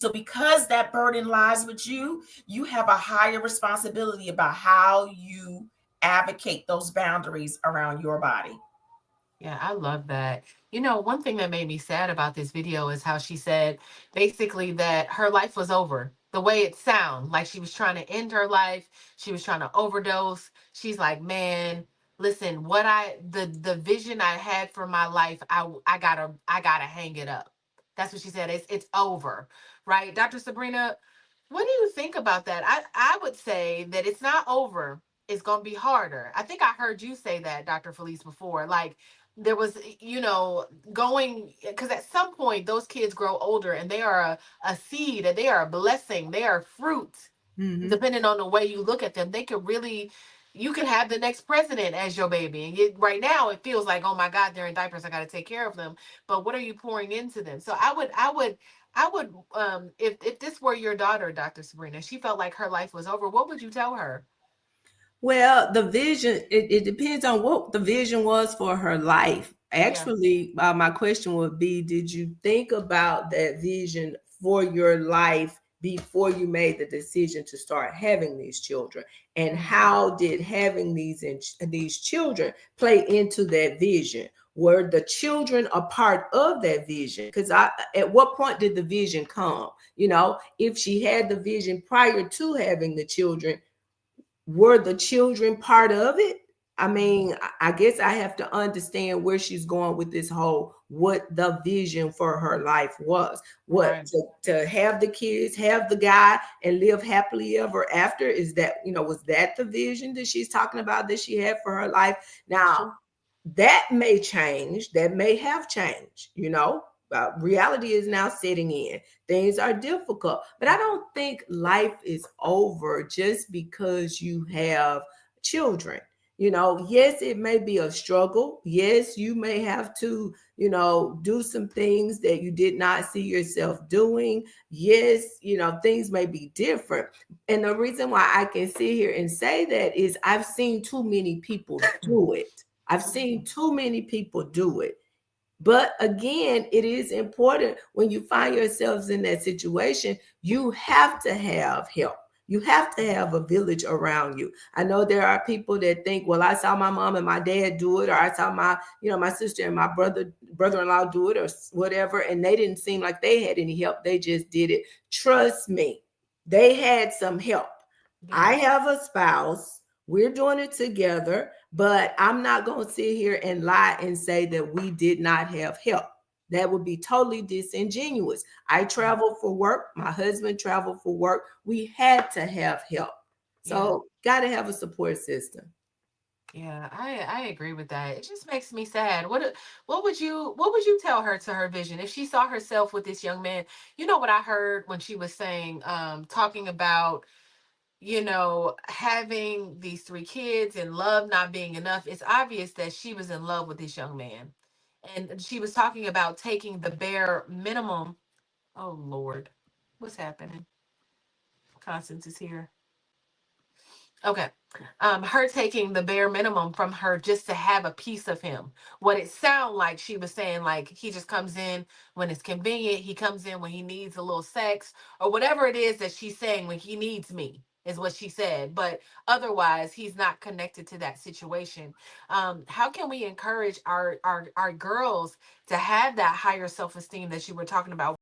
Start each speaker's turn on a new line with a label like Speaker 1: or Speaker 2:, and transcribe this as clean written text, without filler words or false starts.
Speaker 1: So because that burden lies with you, you have a higher responsibility about how you advocate those boundaries around your body.
Speaker 2: Yeah, I love that. You know, one thing that made me sad about this video is how she said basically that her life was over. The way it sound, like she was trying to end her life, she was trying to overdose. She's like, "Man, listen, the vision I had for my life, I gotta hang it up." That's what she said. It's over, right? Dr. Sabrina, what do you think about that? I would say that it's not over. It's gonna be harder. I think I heard you say that, Dr. Felice, before. Like there was, going, because at some point those kids grow older and they are a seed, and they are a blessing, they are fruit,
Speaker 3: Hmm.
Speaker 2: depending on the way you look at them. They could really, you could have the next president as your baby, and right now it feels like, oh my god, they're in diapers, I got to take care of them. But what are you pouring into them? So I would if this were your daughter, Dr. Sabrina, she felt like her life was over, what would you tell her?
Speaker 3: Well, the vision, it depends on what the vision was for her life.
Speaker 2: Yeah.
Speaker 3: Actually, my question would be, did you think about that vision for your life before you made the decision to start having these children? And
Speaker 2: Mm.
Speaker 3: how did having these children play into that vision? Were the children a part of that vision? Because at what point did the vision come? If she had the vision prior to having the children, were the children part of it? I mean, I guess I have to understand where she's going with this whole, what the vision for her life was. What,
Speaker 2: Right.
Speaker 3: to have the kids, have the guy, and live happily ever after? Is that, was that the vision that she's talking about that she had for her life?
Speaker 2: That's
Speaker 3: Now,
Speaker 2: true.
Speaker 3: that may change, that may have changed. Reality is now setting in. Things are difficult, but I don't think life is over just because you have children. Yes, it may be a struggle. Yes, you may have to, do some things that you did not see yourself doing. Yes, things may be different. And the reason why I can sit here and say that is I've seen too many people do it. I've seen too many people do it. But again, it is important when you find yourselves in that situation, you have to have help. You have to have a village around you. I know there are people that think, well, I saw my mom and my dad do it, or I saw my sister and my brother-in-law do it, or whatever, and they didn't seem like they had any help. They just did it. Trust me, they had some help. I
Speaker 2: Yeah.
Speaker 3: have a spouse. We're doing it together, but I'm not going to sit here and lie and say that we did not have help. That would be totally disingenuous. I traveled for work. My husband traveled for work. We had to have help.
Speaker 2: Yeah.
Speaker 3: So, got to have a support system.
Speaker 2: Yeah, I agree with that. It just makes me sad. What would you tell her to her vision if she saw herself with this young man? You know what I heard when she was saying, talking about, having these three kids and love not being enough. It's obvious that she was in love with this young man. And she was talking about taking the bare minimum. Oh Lord, what's happening? Constance is here. Okay. Her taking the bare minimum from her just to have a piece of him. What it sounded like she was saying, like he just comes in when it's convenient. He comes in when he needs a little sex or whatever it is that she's saying when he needs me is what she said. But otherwise, he's not connected to that situation. How can we encourage our girls to have that higher self esteem that you were talking about?